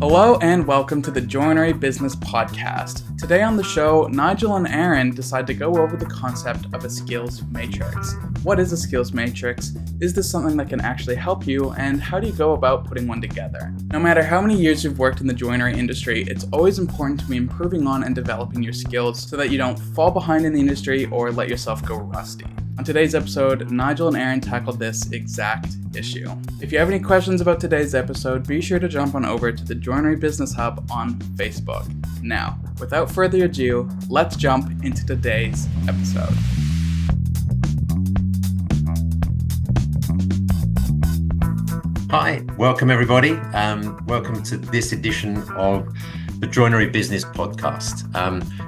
Hello and welcome to the Joinery Business Podcast. Today on the show, Nigel and Aaron decide to go over the concept of a skills matrix. What is a skills matrix? Is this something that can actually help you? And how do you go about putting one together? No matter how many years you've worked in the joinery industry, it's always important to be improving on and developing your skills so that you don't fall behind in the industry or let yourself go rusty. On today's episode, Nigel and Aaron tackled this exact issue. If you have any questions about today's episode, be sure to jump on over to the Joinery Business Hub on Facebook. Now, without further ado, let's jump into today's episode. Hi, welcome everybody. Welcome to this edition of the Joinery Business Podcast.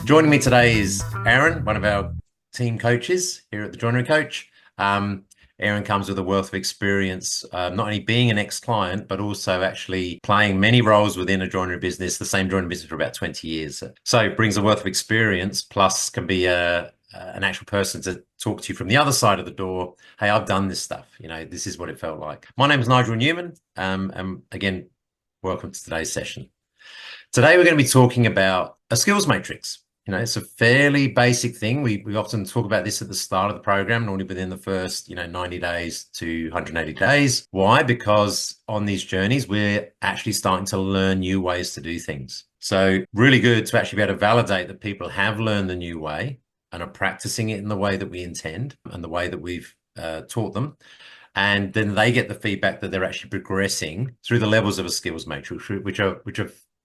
Joining me today is Aaron, one of our team coaches here at the Joinery Coach. Aaron comes with a wealth of experience, not only being an ex-client, but also actually playing many roles within a joinery business, the same joinery business for about 20 years. So brings a wealth of experience, plus can be an actual person to talk to you from the other side of the door. Hey, I've done this stuff. This is what it felt like. My name is Nigel and Aaron, and again, welcome to today's session. Today, we're going to be talking about a skills matrix. It's a fairly basic thing. We often talk about this at the start of the program, normally within the first, 90 days to 180 days. Why? Because on these journeys, we're actually starting to learn new ways to do things. So really good to actually be able to validate that people have learned the new way and are practicing it in the way that we intend and the way that we've taught them. And then they get the feedback that they're actually progressing through the levels of a skills matrix, which are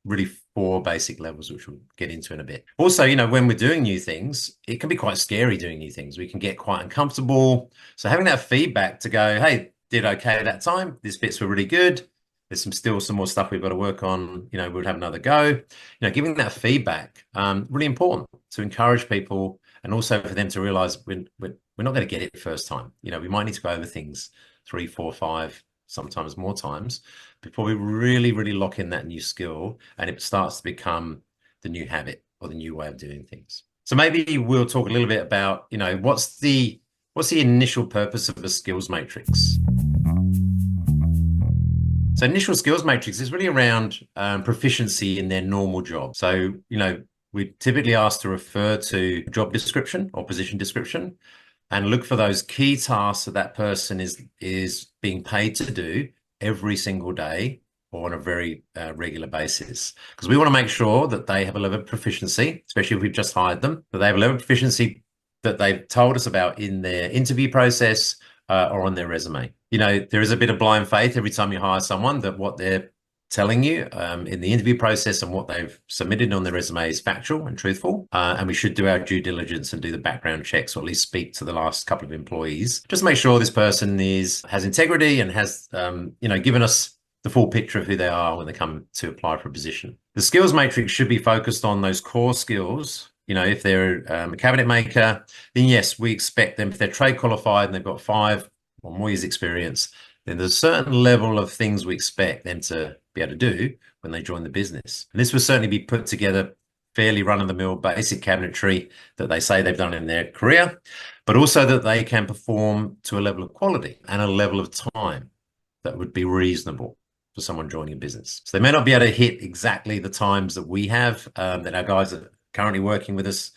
really 4 basic levels, which we'll get into in a bit. Also, when we're doing new things, it can be quite scary doing new things. We can get quite uncomfortable. So having that feedback to go, hey, did okay that time. These bits were really good. There's still some more stuff we've got to work on. We'll have another go. Giving that feedback, really important to encourage people and also for them to realize we're not going to get it the first time. We might need to go over things 3, 4, 5, sometimes more times before we really, really lock in that new skill and it starts to become the new habit or the new way of doing things. So maybe we'll talk a little bit about, what's the initial purpose of a skills matrix? So initial skills matrix is really around proficiency in their normal job. So, we typically ask to refer to job description or position description and look for those key tasks that person is being paid to do every single day or on a very regular basis. Because we want to make sure that they have a level of proficiency, especially if we've just hired them, that they have a level of proficiency that they've told us about in their interview process or on their resume. There is a bit of blind faith every time you hire someone that what they're telling you in the interview process and what they've submitted on their resume is factual and truthful. And we should do our due diligence and do the background checks, or at least speak to the last couple of employees. Just make sure this person has integrity and has, given us the full picture of who they are when they come to apply for a position. The skills matrix should be focused on those core skills. If they're a cabinet maker, then yes, we expect them, if they're trade qualified and they've got 5 or more years experience, then there's a certain level of things we expect them to be able to do when they join the business. And this will certainly be put together fairly run-of-the-mill basic cabinetry that they say they've done in their career, but also that they can perform to a level of quality and a level of time that would be reasonable for someone joining a business. So they may not be able to hit exactly the times that we have, that our guys are currently working with us,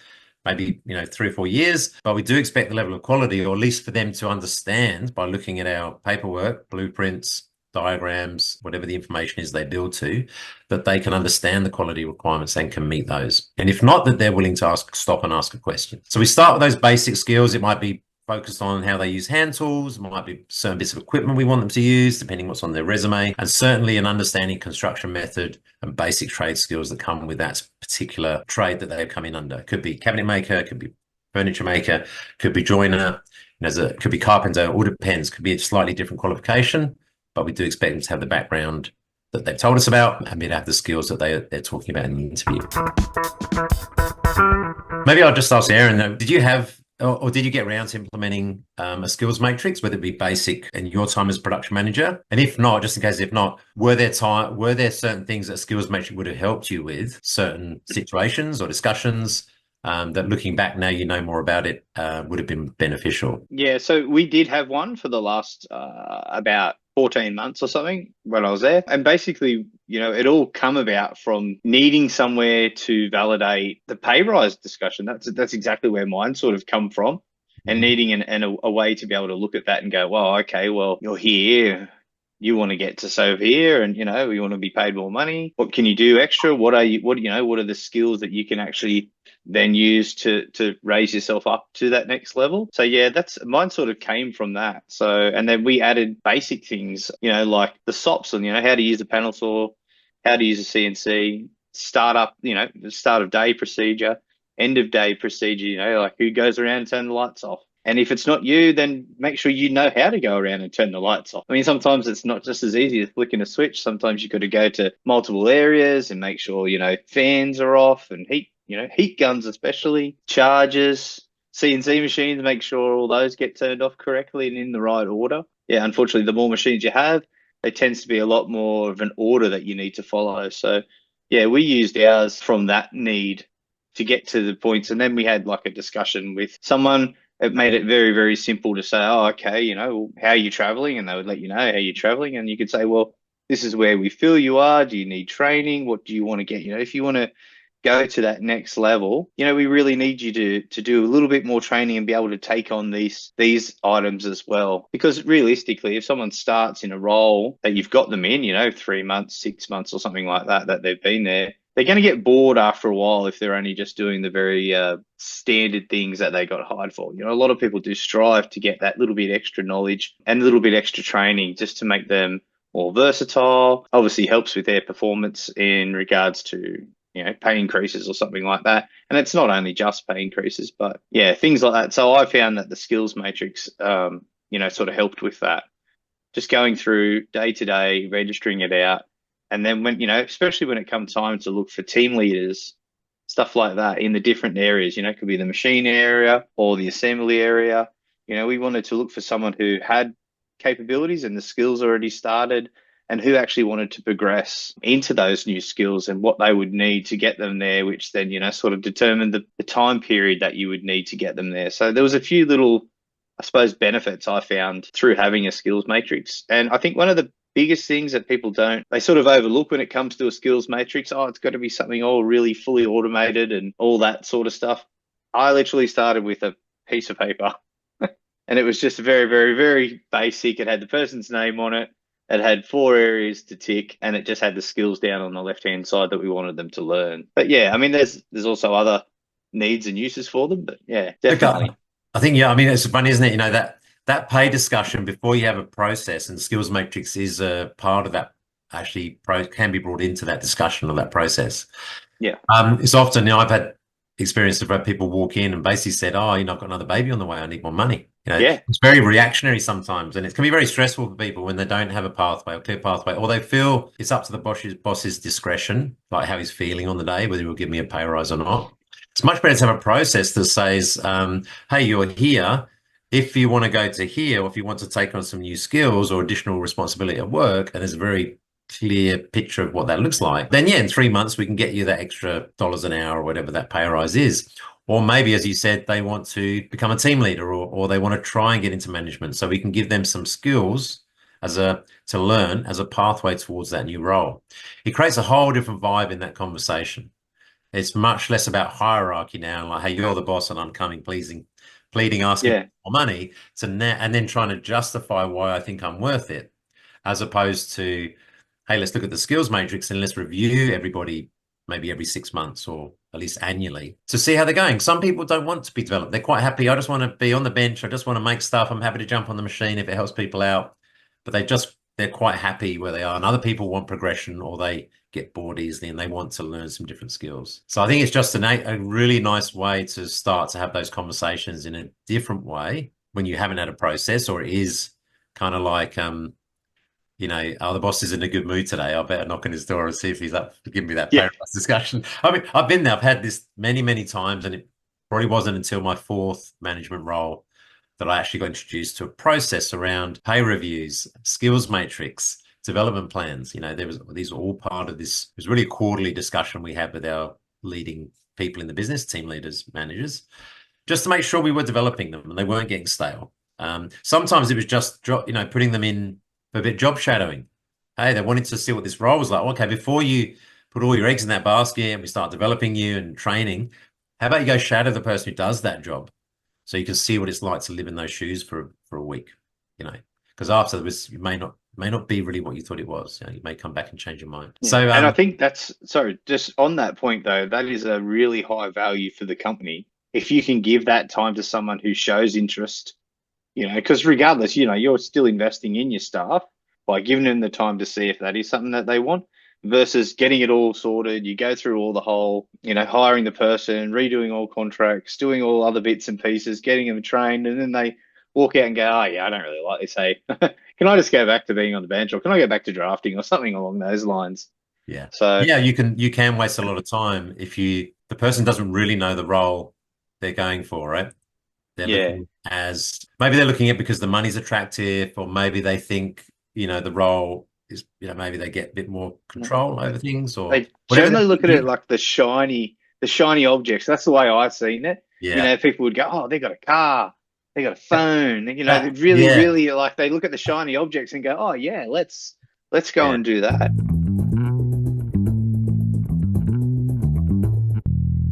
maybe 3 or 4 years, but we do expect the level of quality, or at least for them to understand by looking at our paperwork, blueprints, diagrams, whatever the information is they build to, that they can understand the quality requirements and can meet those. And if not, that they're willing to stop and ask a question. So we start with those basic skills. It might be focused on how they use hand tools, it might be certain bits of equipment we want them to use, depending what's on their resume, and certainly an understanding construction method and basic trade skills that come with that particular trade that they've come in under. It could be cabinet maker, it could be furniture maker, could be joiner, it could be carpenter, all depends, could be a slightly different qualification, but we do expect them to have the background that they've told us about and to have the skills that they're talking about in the interview. Maybe I'll just ask Aaron, though, did you have or did you get around to implementing a skills matrix, whether it be basic in your time as production manager? And if not, just in case if not, were there certain things that skills matrix would have helped you with, certain situations or discussions that looking back now you know more about it would have been beneficial? Yeah, so we did have one for the last about 14 months or something when I was there. And basically, it all come about from needing somewhere to validate the pay rise discussion. That's exactly where mine sort of come from, and needing a way to be able to look at that and go, well, okay, well, you're here. You want to get to so here, and you want to be paid more money. What can you do extra? What are the skills that you can actually then use to raise yourself up to that next level? So yeah, that's mine sort of came from that. So, and then we added basic things, like the SOPs and how to use a panel saw, how to use a CNC, startup, the start of day procedure, end of day procedure, like who goes around and turn the lights off. And if it's not you, then make sure you know how to go around and turn the lights off. I mean, sometimes it's not just as easy as flicking a switch. Sometimes you've got to go to multiple areas and make sure, fans are off and heat guns especially, chargers, CNC machines, make sure all those get turned off correctly and in the right order. Yeah, unfortunately, the more machines you have, there tends to be a lot more of an order that you need to follow. So, yeah, we used ours from that need to get to the points. And then we had like a discussion with someone. It made it very, very simple to say, oh, okay, how are you traveling? And they would let you know how you're traveling. And you could say, well, this is where we feel you are. Do you need training? What do you want to get? If you want to go to that next level, we really need you to do a little bit more training and be able to take on these items as well. Because realistically, if someone starts in a role that you've got them in, 3 months, 6 months or something like that they've been there, they're going to get bored after a while if they're only just doing the very standard things that they got hired for. A lot of people do strive to get that little bit extra knowledge and a little bit extra training just to make them more versatile. Obviously helps with their performance in regards to pay increases or something like that. And it's not only just pay increases, but yeah, things like that. So I found that the skills matrix, sort of helped with that. Just going through day to day, registering it out. And then when, especially when it comes time to look for team leaders, stuff like that in the different areas, it could be the machine area or the assembly area. We wanted to look for someone who had capabilities and the skills already started, and who actually wanted to progress into those new skills and what they would need to get them there, which then, sort of determined the time period that you would need to get them there. So there was a few little, I suppose, benefits I found through having a skills matrix. And I think one of the biggest things that people they sort of overlook when it comes to a skills matrix, it's got to be something all really fully automated and all that sort of stuff. I literally started with a piece of paper and it was just very, very, very basic. It had the person's name on it. It had 4 areas to tick, and it just had the skills down on the left-hand side that we wanted them to learn. But yeah, I mean, there's also other needs and uses for them, but yeah, definitely. Okay. I think, yeah, I mean, it's funny, isn't it? That pay discussion before you have a process, and skills matrix is a part of that, actually can be brought into that discussion of that process. Yeah. It's often, I've had experience of people walk in and basically said, oh, I've got another baby on the way. I need more money. Yeah. It's very reactionary sometimes, and it can be very stressful for people when they don't have a pathway or clear pathway, or they feel it's up to the boss's discretion, like how he's feeling on the day, whether he'll give me a pay rise or not. It's much better to have a process that says, hey, you're here. If you want to go to here, or if you want to take on some new skills or additional responsibility at work, and there's a very clear picture of what that looks like, then yeah, in 3 months we can get you that extra dollars an hour or whatever that pay rise is. Or maybe, as you said, they want to become a team leader, or they want to try and get into management, so we can give them some skills to learn as a pathway towards that new role. It creates a whole different vibe in that conversation. It's much less about hierarchy now, like, hey, you're the boss and I'm coming, pleading, asking for more money, and then trying to justify why I think I'm worth it, as opposed to, hey, let's look at the skills matrix and let's review everybody maybe every 6 months or at least annually to see how they're going. Some people don't want to be developed. They're quite happy. I just want to be on the bench. I just want to make stuff. I'm happy to jump on the machine if it helps people out. But they're quite happy where they are. And other people want progression, or they get bored easily and they want to learn some different skills. So I think it's just a really nice way to start to have those conversations in a different way when you haven't had a process, or it is kind of like, the boss is in a good mood today. I better knock on his door and see if he's up to give me that pay rise discussion. I mean, I've been there. I've had this many, many times, and it probably wasn't until my 4th management role that I actually got introduced to a process around pay reviews, skills matrix, development plans. These are all part of this. It was really a quarterly discussion we had with our leading people in the business, team leaders, managers, just to make sure we were developing them and they weren't getting stale. Sometimes it was just, putting them in a bit job shadowing. Hey, they wanted to see what this role was like. Okay, before you put all your eggs in that basket and we start developing you and training, how about you go shadow the person who does that job so you can see what it's like to live in those shoes for a week, you know, because after this, it may not be really what you thought it was. You know, you may come back and change your mind. Yeah. So, And I think that's, sorry, just on that point though, that is a really high value for the company. If you can give that time to someone who shows interest, because regardless, you're still investing in your staff by giving them the time to see if that is something that they want versus getting it all sorted. You go through all the whole, hiring the person, redoing all contracts, doing all other bits and pieces, getting them trained, and then they walk out and go, oh yeah, I don't really like this. Hey, can I just go back to being on the bench, or can I go back to drafting or something along those lines? yeah. So Yeah, you can waste a lot of time if the person doesn't really know the role they're going for, right? They're yeah, looking maybe they're looking at because the money's attractive, or maybe they think, the role is, maybe they get a bit more control over things or they whatever they're generally look at it thinking. like the shiny objects. That's the way I've seen it. Yeah. People would go, oh, they got a car, they got a phone. They really, Yeah. really like they look at the shiny objects and go, oh yeah, let's go Yeah. and do that.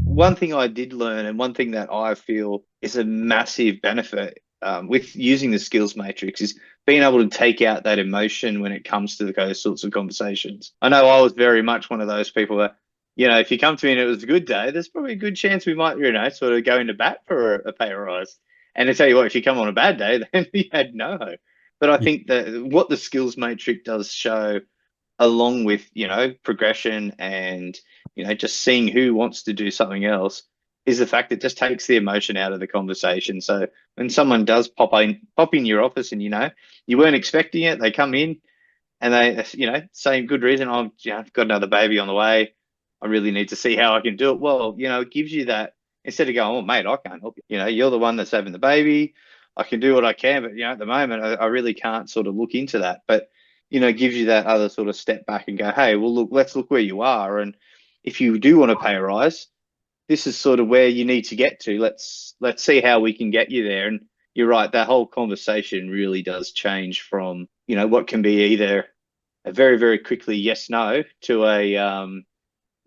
One thing I did learn, and one thing that I feel is a massive benefit with using the skills matrix, is being able to take out that emotion when it comes to those sorts of conversations. I know I was very much one of those people that, if you come to me and it was a good day, there's probably a good chance we might, sort of go into bat for a pay rise. And I tell you what, if you come on a bad day, then you had no hope. But I think that what the skills matrix does show, along with progression and just seeing who wants to do something else, is the fact that it just takes the emotion out of the conversation. So when someone does pop in your office and you weren't expecting it, they come in and they same good reason, I've got another baby on the way, I really need to see how I can do it. Well, it gives you that, instead of going, oh mate, I can't help you, you're the one that's having the baby, I can do what I can, but at the moment I really can't sort of look into that. But gives you that other sort of step back and go, hey, well, look, let's look where you are. And if you do want to pay a rise, this is sort of where you need to get to. Let's see how we can get you there. And you're right, that whole conversation really does change from, what can be either a very, very quickly yes, no, to a,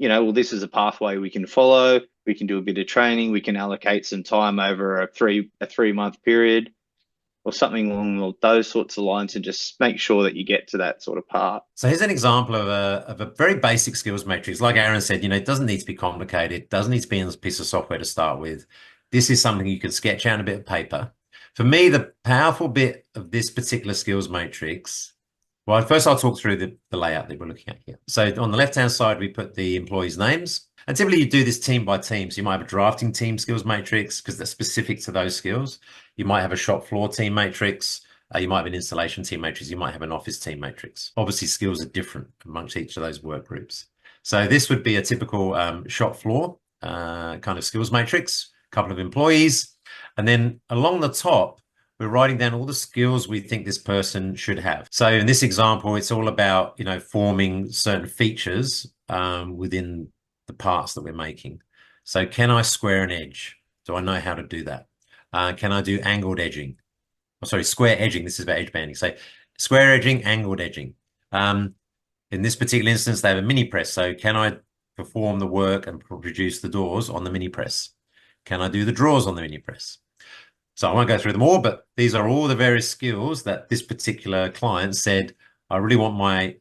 well, this is a pathway we can follow. We can do a bit of training. We can allocate some time over a 3-month period, or something along those sorts of lines, and just make sure that you get to that sort of part. So here's an example of a very basic skills matrix. Like Aaron said, it doesn't need to be complicated. It doesn't need to be in a piece of software to start with. This is something you can sketch out on a bit of paper. For me, the powerful bit of this particular skills matrix, well, first I'll talk through the layout that we're looking at here. So on the left-hand side, we put the employees' names. And typically you do this team by team. So you might have a drafting team skills matrix because that's specific to those skills. You might have a shop floor team matrix. You might have an installation team matrix. You might have an office team matrix. Obviously, skills are different amongst each of those work groups. So this would be a typical shop floor kind of skills matrix, a couple of employees. And then along the top, we're writing down all the skills we think this person should have. So in this example, it's all about, forming certain features within the parts that we're making. So can I square an edge? Do I know how to do that? Can I do angled edging? Oh, sorry, square edging. This is about edge banding. So square edging, angled edging. In this particular instance, they have a mini press. So can I perform the work and produce the doors on the mini press? Can I do the drawers on the mini press? So I won't go through them all, but these are all the various skills that this particular client said, I really want my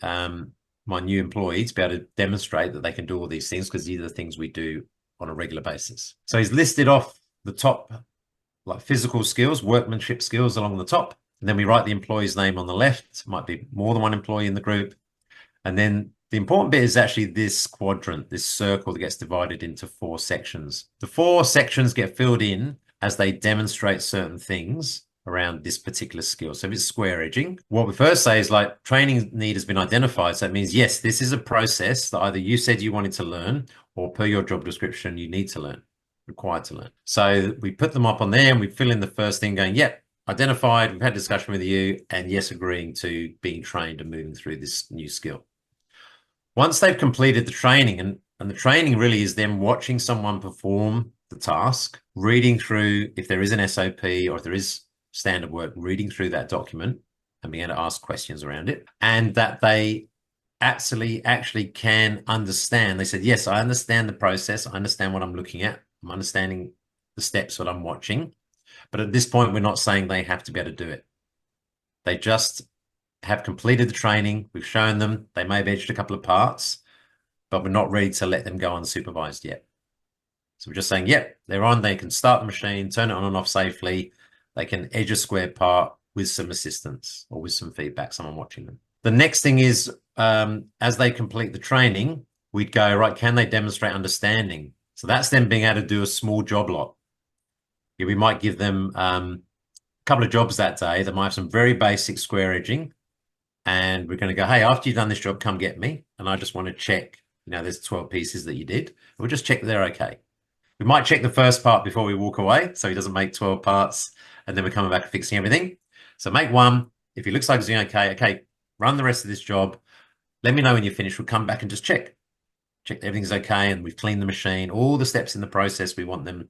my new employee to be able to demonstrate that they can do all these things, because these are the things we do on a regular basis. So he's listed off the top, like physical skills, workmanship skills along the top. And then we write the employee's name on the left. It might be more than one employee in the group. And then the important bit is actually this quadrant, this circle that gets divided into 4 sections. The 4 sections get filled in as they demonstrate certain things around this particular skill. So if it's square edging, what we first say is like training need has been identified. So it means, yes, this is a process that either you said you wanted to learn, or per your job description, you need to learn, required to learn. So we put them up on there and we fill in the first thing going, yep, identified, we've had a discussion with you, and yes, agreeing to being trained and moving through this new skill. Once they've completed the training, and the training really is them watching someone perform the task, reading through, if there is an SOP or if there is standard work, reading through that document and being able to ask questions around it, and that they actually can understand. They said, yes, I understand the process. I understand what I'm looking at. I'm understanding the steps that I'm watching. But at this point, we're not saying they have to be able to do it. They just have completed the training. We've shown them. They may have edged a couple of parts, but we're not ready to let them go unsupervised yet. So we're just saying, yep, they're on. They can start the machine, turn it on and off safely. They can edge a square part with some assistance or with some feedback, someone watching them. The next thing is, as they complete the training, we'd go, right, can they demonstrate understanding? So that's them being able to do a small job lot. Yeah, we might give them a couple of jobs that day. They might have some very basic square edging. And we're going to go, hey, after you've done this job, come get me. And I just want to check, there's 12 pieces that you did. We'll just check that they're okay. We might check the first part before we walk away, so he doesn't make 12 parts, and then we're coming back and fixing everything. So make one. If he looks like he's doing okay, run the rest of this job. Let me know when you're finished. We'll come back and just check that everything's okay, and we've cleaned the machine. All the steps in the process, we want them,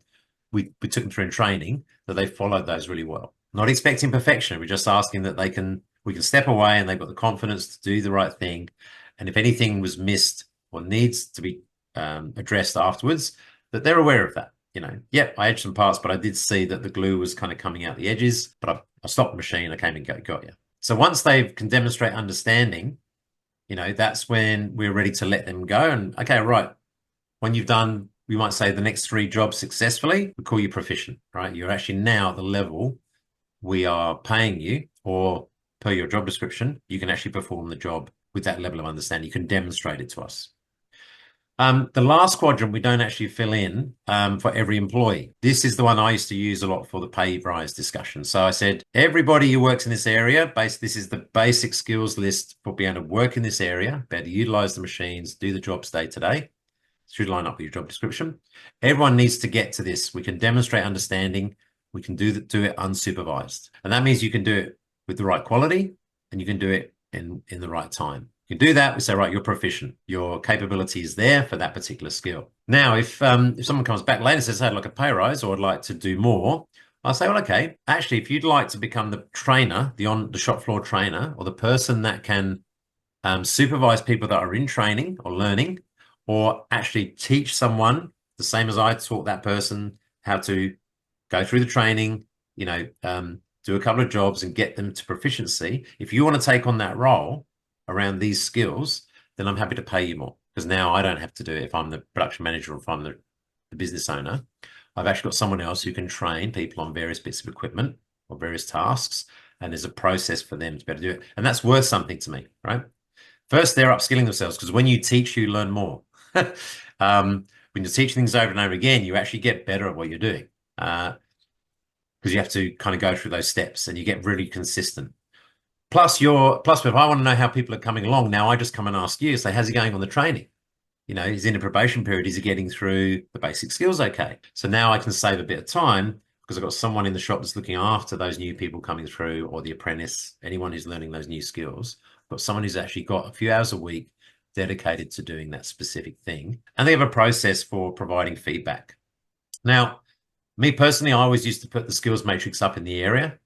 we took them through in training, that they followed those really well. Not expecting perfection. We're just asking that we can step away and they've got the confidence to do the right thing. And if anything was missed or needs to be addressed afterwards, that they're aware of that. Yep, I edged some parts, but I did see that the glue was kind of coming out the edges, but I stopped the machine. I came and got you. So once they can demonstrate understanding, that's when we're ready to let them go. And okay, right. When you've done, we might say the next 3 jobs successfully, we call you proficient, right? You're actually now at the level we are paying you, or per your job description, you can actually perform the job with that level of understanding. You can demonstrate it to us. The last quadrant we don't actually fill in for every employee. This is the one I used to use a lot for the pay rise discussion. So I said, everybody who works in this area, this is the basic skills list for being able to work in this area, be able to utilize the machines, do the jobs day to day. Should line up with your job description. Everyone needs to get to this. We can demonstrate understanding. We can do it unsupervised. And that means you can do it with the right quality, and you can do it in the right time. You can do that. We say, right, you're proficient. Your capability is there for that particular skill. Now, if someone comes back later and says, hey, I'd like a pay rise, or I'd like to do more, I'll say, well, okay, actually, if you'd like to become the trainer, the shop floor trainer, or the person that can supervise people that are in training or learning, or actually teach someone the same as I taught that person how to go through the training, do a couple of jobs and get them to proficiency. If you want to take on that role around these skills, then I'm happy to pay you more, because now I don't have to do it if I'm the production manager or if I'm the business owner. I've actually got someone else who can train people on various bits of equipment or various tasks, and there's a process for them to be able to do it. And that's worth something to me, right? First, they're upskilling themselves, because when you teach, you learn more. When you teach things over and over again, you actually get better at what you're doing, because you have to kind of go through those steps and you get really consistent. Plus, if I want to know how people are coming along, now I just come and ask you, say, how's he going on the training? He's in a probation period. Is he getting through the basic skills okay? So now I can save a bit of time, because I've got someone in the shop that's looking after those new people coming through, or the apprentice, anyone who's learning those new skills. I've got someone who's actually got a few hours a week dedicated to doing that specific thing. And they have a process for providing feedback. Now, me personally, I always used to put the skills matrix up in the area,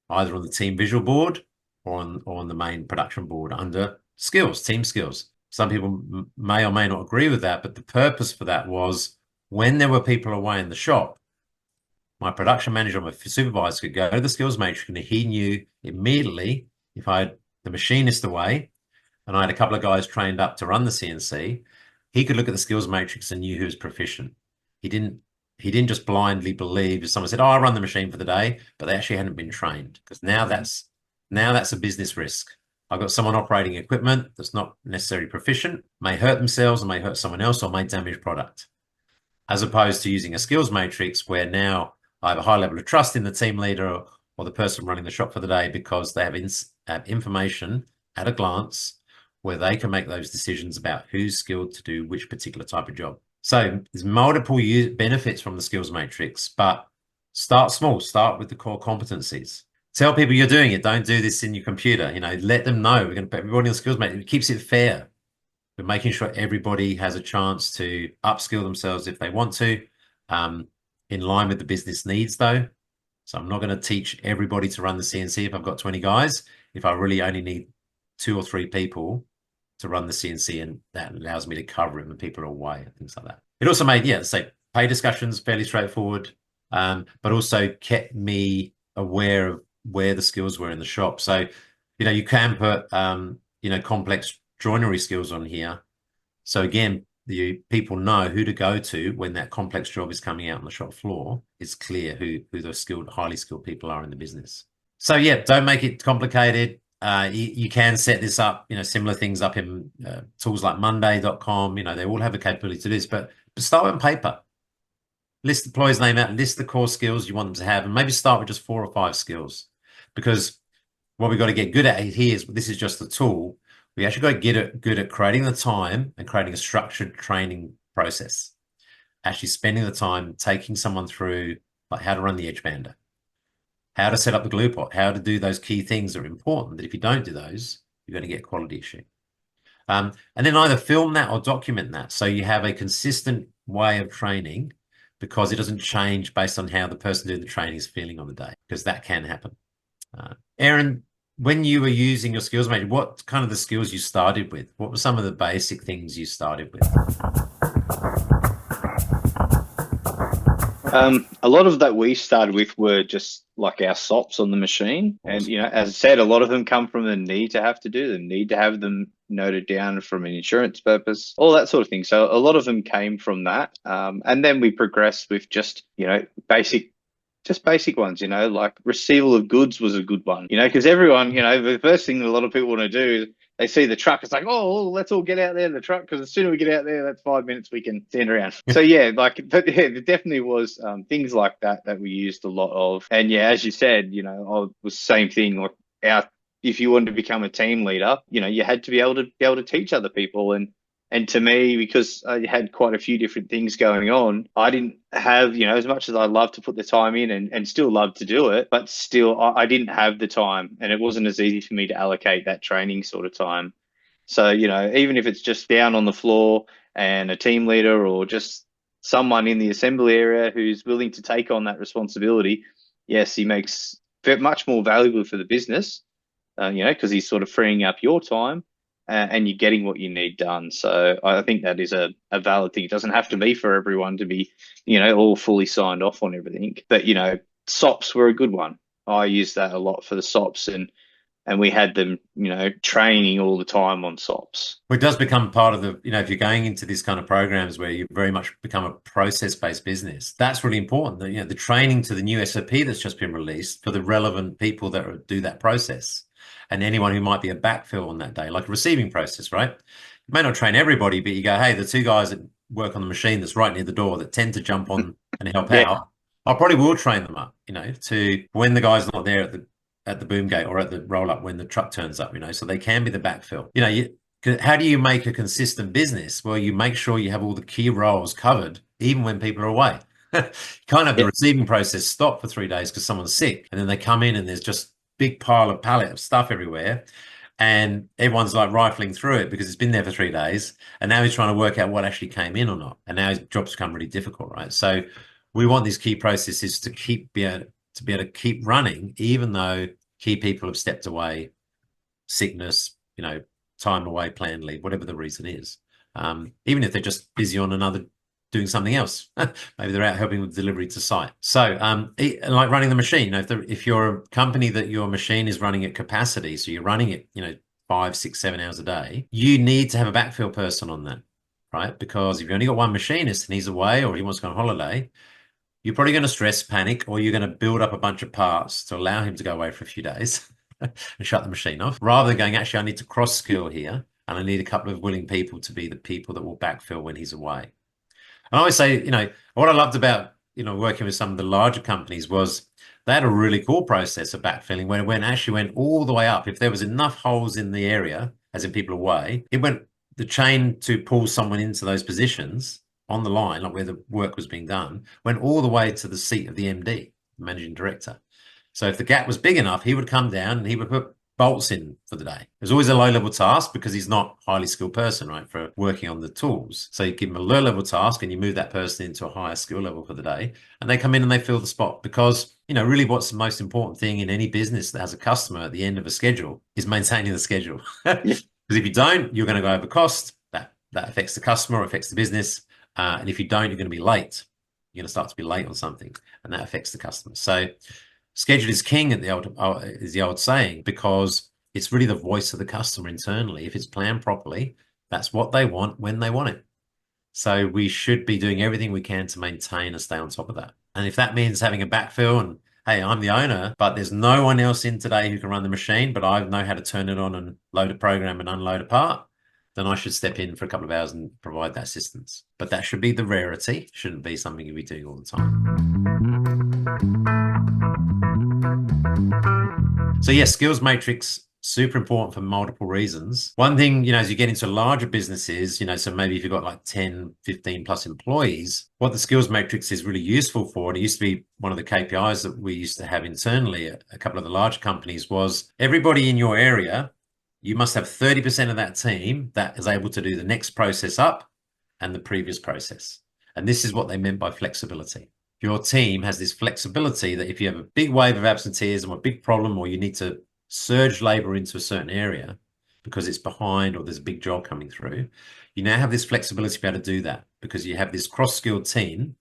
either on the team visual board or on the main production board under skills, team skills. Some people may or may not agree with that, but the purpose for that was, when there were people away in the shop, my production manager or my supervisor could go to the skills matrix, and he knew immediately if I had the machinist away and I had a couple of guys trained up to run the CNC, he could look at the skills matrix and knew who was proficient. He didn't just blindly believe if someone said, oh, I run the machine for the day, but they actually hadn't been trained, because now that's a business risk. I've got someone operating equipment that's not necessarily proficient, may hurt themselves, or may hurt someone else, or may damage product. As opposed to using a skills matrix, where now I have a high level of trust in the team leader or the person running the shop for the day, because they have information at a glance where they can make those decisions about who's skilled to do which particular type of job. So there's multiple benefits from the skills matrix, but start small. Start with the core competencies. Tell people you're doing it. Don't do this in your computer. Let them know. We're going to put everybody on the skills matrix. It keeps it fair. We're making sure everybody has a chance to upskill themselves if they want to, in line with the business needs, though. So I'm not going to teach everybody to run the CNC if I've got 20 guys. if I really only need 2 or 3 people to run the CNC, and that allows me to cover it when people are away and things like that. It also made, say, pay discussions fairly straightforward, but also kept me aware of where the skills were in the shop. So, you can put, complex joinery skills on here. So again, the people know who to go to when that complex job is coming out on the shop floor. It's clear who the skilled, highly skilled people are in the business. So yeah, don't make it complicated. You can set this up, similar things up in tools like monday.com. They all have the capability to do this, but start on paper. List the employee's name out, list the core skills you want them to have, and maybe start with just 4 or 5 skills. Because what we've got to get good at here is, this is just the tool. We actually got to get good at creating the time and creating a structured training process. Actually spending the time taking someone through, like, how to run the edge bander, how to set up the glue pot, how to do those key things that are important, that if you don't do those, you're going to get a quality issue. And then either film that or document that, so you have a consistent way of training, because it doesn't change based on how the person doing the training is feeling on the day, because that can happen. Aaron, when you were using your skills matrix, what kind of the skills you started with? What were some of the basic things you started with? A lot of that we started with were just like our SOPs on the machine. And, as I said, a lot of them come from the need to have to do them, need to have them noted down from an insurance purpose, all that sort of thing. So a lot of them came from that. And then we progressed with just, basic ones, like receivable of goods was a good one, because everyone, the first thing that a lot of people want to do is they see the truck. It's like, oh, let's all get out there in the truck, because the sooner we get out there, that's 5 minutes we can stand around. So yeah, but yeah, there definitely was things like that we used a lot of. And yeah, as you said, I was the same thing. Like if you wanted to become a team leader, you had to be able to teach other people. And to me, because I had quite a few different things going on, I didn't have, as much as I love to put the time in and still love to do it, but still I didn't have the time, and it wasn't as easy for me to allocate that training sort of time. So, even if it's just down on the floor and a team leader or just someone in the assembly area who's willing to take on that responsibility, yes, he makes it much more valuable for the business, because he's sort of freeing up your time. And you're getting what you need done. So I think that is a valid thing. It doesn't have to be for everyone to be, all fully signed off on everything. But, SOPs were a good one. I used that a lot for the SOPs, and we had them, training all the time on SOPs. Well, it does become part of the, if you're going into these kind of programs where you very much become a process-based business, that's really important. The training to the new SOP that's just been released for the relevant people that do that process. And anyone who might be a backfill on that day, like a receiving process, right? You may not train everybody, but you go, hey, the 2 guys that work on the machine that's right near the door that tend to jump on and help out, I probably will train them up, to when the guy's not there at the boom gate or at the roll up when the truck turns up, so they can be the backfill. How do you make a consistent business? Well, you make sure you have all the key roles covered, even when people are away. You can't have the receiving process stop for 3 days because someone's sick, and then they come in and there's just big pallet of stuff everywhere, and everyone's like rifling through it because it's been there for 3 days, and now he's trying to work out what actually came in or not, and now his job's become really difficult, right? So we want these key processes to be able to keep running, even though key people have stepped away, sickness, time away, planned leave, whatever the reason is, even if they're just busy on doing something else. Maybe they're out helping with delivery to site. So like running the machine, if you're a company that your machine is running at capacity, so you're running it, 5, 6, 7 hours a day, you need to have a backfill person on that, right? Because if you've only got one machinist and he's away or he wants to go on holiday, you're probably going to stress, panic, or you're going to build up a bunch of parts to allow him to go away for a few days and shut the machine off, rather than going, actually, I need to cross skill here, and I need a couple of willing people to be the people that will backfill when he's away. And I always say, what I loved about, working with some of the larger companies was they had a really cool process of backfilling when it went all the way up. If there was enough holes in the area, as in people away, the chain to pull someone into those positions on the line, like where the work was being done, went all the way to the seat of the MD, the managing director. So if the gap was big enough, he would come down and he would put bolts in for the day. There's always a low-level task because he's not a highly skilled person, right, for working on the tools. So you give him a low-level task and you move that person into a higher skill level for the day, and they come in and they fill the spot because, really what's the most important thing in any business that has a customer at the end of a schedule is maintaining the schedule. Because if you don't, you're going to go over cost. That affects the customer, affects the business. And if you don't, you're going to be late. You're going to start to be late on something, and that affects the customer. So schedule is king is the old saying, because it's really the voice of the customer internally. If it's planned properly, that's what they want when they want it. So we should be doing everything we can to maintain and stay on top of that. And if that means having a backfill and, hey, I'm the owner, but there's no one else in today who can run the machine, but I know how to turn it on and load a program and unload a part, then I should step in for a couple of hours and provide that assistance. But that should be the rarity. Shouldn't be something you'll be doing all the time. So yes, skills matrix, super important for multiple reasons. One thing, as you get into larger businesses, so maybe if you've got like 10, 15 plus employees, what the skills matrix is really useful for, and it used to be one of the KPIs that we used to have internally at a couple of the large companies, was everybody in your area, you must have 30% of that team that is able to do the next process up and the previous process. And this is what they meant by flexibility. Your team has this flexibility that if you have a big wave of absenteeism or a big problem, or you need to surge labor into a certain area because it's behind or there's a big job coming through, you now have this flexibility to be able to do that because you have this cross-skilled team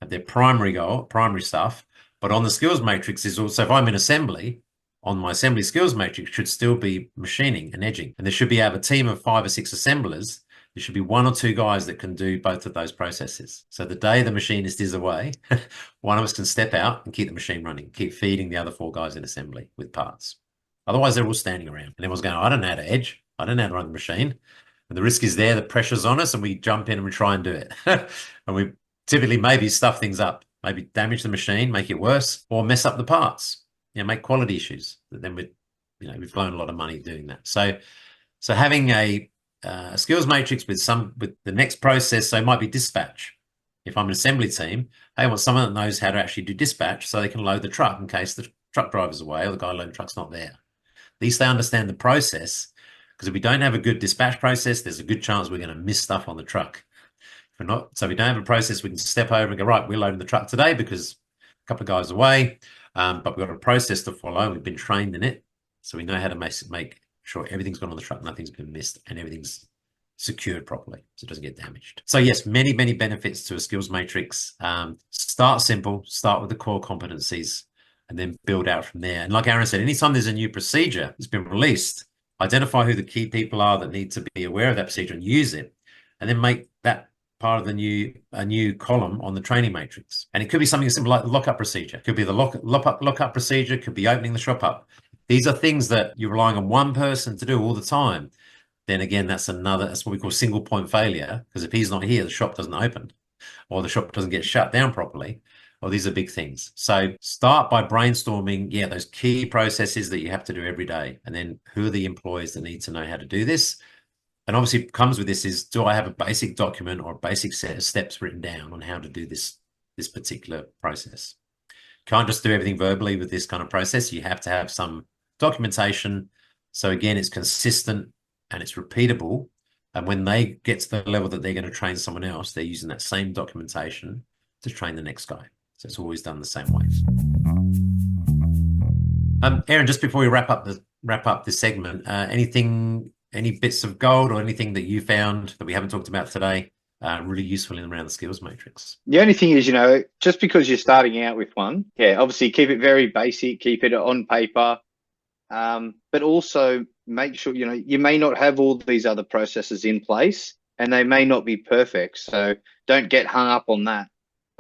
at their primary goal, primary stuff. But on the skills matrix is also, if I'm in assembly, on my assembly skills matrix should still be machining and edging. And there should be out of a team of 5 or 6 assemblers, there should be 1 or 2 guys that can do both of those processes. So the day the machinist is away, one of us can step out and keep the machine running, keep feeding the other 4 guys in assembly with parts. Otherwise, they're all standing around. And everyone's going, I don't know how to edge. I don't know how to run the machine. And the risk is there, the pressure's on us, and we jump in and we try and do it. And we typically maybe stuff things up, maybe damage the machine, make it worse, or mess up the parts, make quality issues. Then we've blown a lot of money doing that. So having a skills matrix with the next process, so it might be dispatch. If I'm an assembly team, I want someone that knows how to actually do dispatch so they can load the truck in case the truck driver's away or the guy loading the truck's not there. At least they understand the process, because if we don't have a good dispatch process, there's a good chance we're going to miss stuff on the truck. If we're not, so we don't have a process, we can step over and go, right, we're loading the truck today because a couple of guys away, but we've got a process to follow. We've been trained in it, so we know how to make sure everything's gone on the truck, nothing's been missed, and everything's secured properly so it doesn't get damaged. So yes, many, many benefits to a skills matrix. Start simple, start with the core competencies, and then build out from there. And like Aaron said, anytime there's a new procedure that's been released, identify who the key people are that need to be aware of that procedure and use it, and then make that part of a new column on the training matrix. And it could be something simple like the lockup procedure. It could be the lockup procedure, it could be opening the shop up. These are things that you're relying on one person to do all the time. Then again, that's what we call single point failure, because if he's not here, the shop doesn't open or the shop doesn't get shut down properly. Well, these are big things. So start by brainstorming, those key processes that you have to do every day. And then who are the employees that need to know how to do this? And obviously comes with this is, do I have a basic document or a basic set of steps written down on how to do this particular process? Can't just do everything verbally with this kind of process. You have to have some documentation. So again, it's consistent and it's repeatable. And when they get to the level that they're going to train someone else, they're using that same documentation to train the next guy. So it's always done the same way. Aaron, just before we wrap up this segment, any bits of gold or anything that you found that we haven't talked about today, really useful in and around the skills matrix? The only thing is, just because you're starting out with one, obviously keep it very basic, keep it on paper, but also make sure, you may not have all these other processes in place and they may not be perfect. So don't get hung up on that,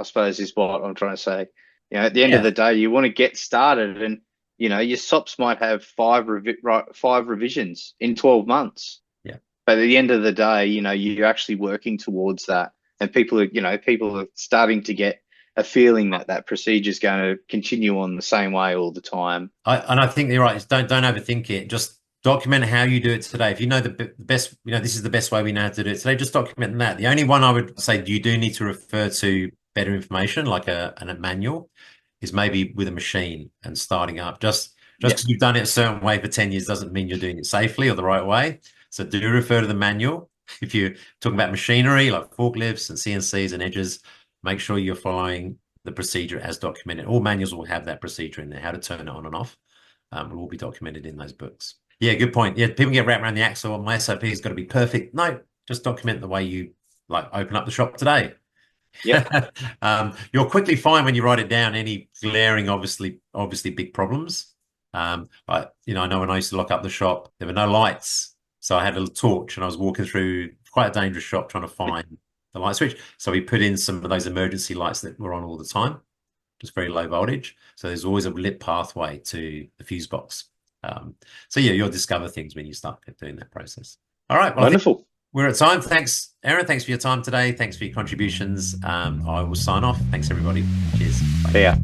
I suppose, is what I'm trying to say. At the end of the day, you want to get started, and your SOPs might have 5 revisions in 12 months. Yeah. But at the end of the day, you're actually working towards that, and people are starting to get a feeling that procedure is going to continue on the same way all the time. I think you're right. Don't overthink it. Just document how you do it today. If you know the best, this is the best way we know how to do it today, just document that. The only one I would say you do need to refer to better information, like a manual, is maybe with a machine and starting up. Just Just because you've done it a certain way for 10 years doesn't mean you're doing it safely or the right way. So do refer to the manual. If you're talking about machinery like forklifts and CNCs and edges, make sure you're following the procedure as documented. All manuals will have that procedure in there, how to turn it on and off. It will be documented in those books. Yeah, good point. Yeah, people get wrapped around the axle. My SOP has got to be perfect. No, just document the way you open up the shop today. Yep. You'll quickly find when you write it down any glaring, obviously big problems. I know when I used to lock up the shop, there were no lights. So I had a little torch and I was walking through quite a dangerous shop trying to find the light switch. So we put in some of those emergency lights that were on all the time, just very low voltage. So there's always a lit pathway to the fuse box. So yeah, you'll discover things when you start doing that process. All right. Well, Wonderful. We're at time. Thanks, Aaron. Thanks for your time today. Thanks for your contributions. I will sign off. Thanks, everybody. Cheers. Bye. See ya.